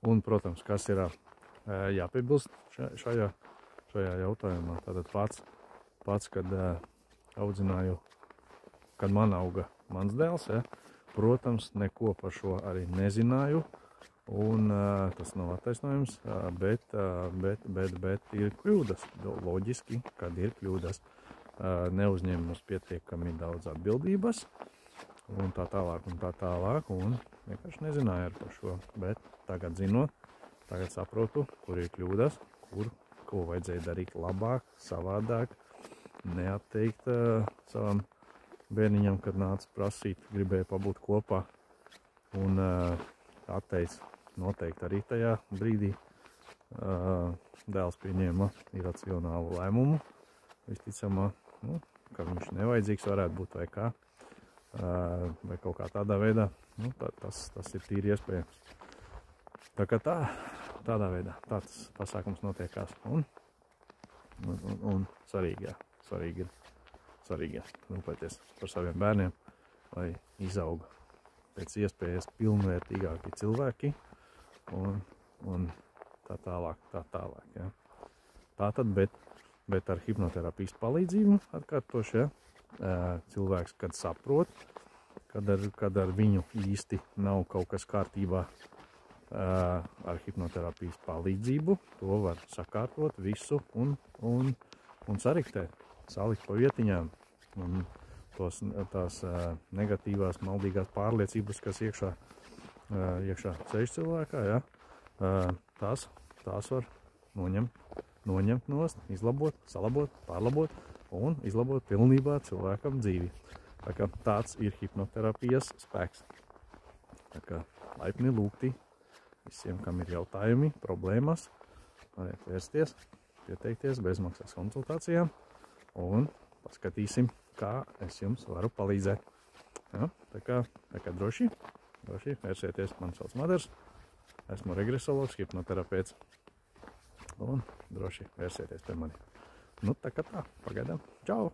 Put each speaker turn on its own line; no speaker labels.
Un, protams, kas ir jāpiebilst šajā jautājumā, tātad pats, kad audzināju, kad man auga mans dēls, ja, protams, neko par šo arī nezināju, un tas nav attaisnojums, bet ir kļūdas, loģiski, kad ir kļūdas, neuzņēmus pietiekami daudz atbildības, un tā tālāk, un vienkārši nezināju par šo, bet tagad zinot, tagad saprotu, kur ir kļūdas, ko vajadzēja darīt labāk, savādāk, neatteikt savam bērniņam, kad nāca prasīt, gribēja pabūt kopā, un atteic noteikti arī tajā brīdī. Dēls pieņēma iracionālu lēmumu, visticamā, ka viņš nevajadzīgs varētu būt vai kā, vai kaut kā tādā veidā, tas ir tīri iespējams. Tā kā tādā veidā tāds pasākums notiekās, un svarīgi ir rūpēties par saviem bērniem, lai izauga pēc iespējas pilnvērtīgāki cilvēki, un tā tālāk, ja. Tātad, bet ar hipnoterapijas palīdzību atkārtoši, ja, cilvēks, kad saprot, kad ar viņu īsti nav kaut kas kārtībā, ar hipnoterapijas palīdzību to var sakārtot visu un sariktēt, salikt pa vietiņām, un tās negatīvās, maldīgās pārliecības, kas iekšā ceļš cilvēkā, ja, tās var noņemt nost, izlabot, salabot, pārlabot un izlabot pilnībā cilvēkam dzīvi. Tā kā tāds ir hipnoterapijas spēks. Tā kā laipni lūgti visiem, kam ir jautājumi, problēmas, variet vērsties, pieteikties bezmaksas konsultācijām un paskatīsim, kā es jums varu palīdzēt. Ja, tā kā droši vērsieties, man sauc Madars, esmu regresologs, hipnoterapeits, un droši vērsieties pie mani. Tā kā pagaidām, čau!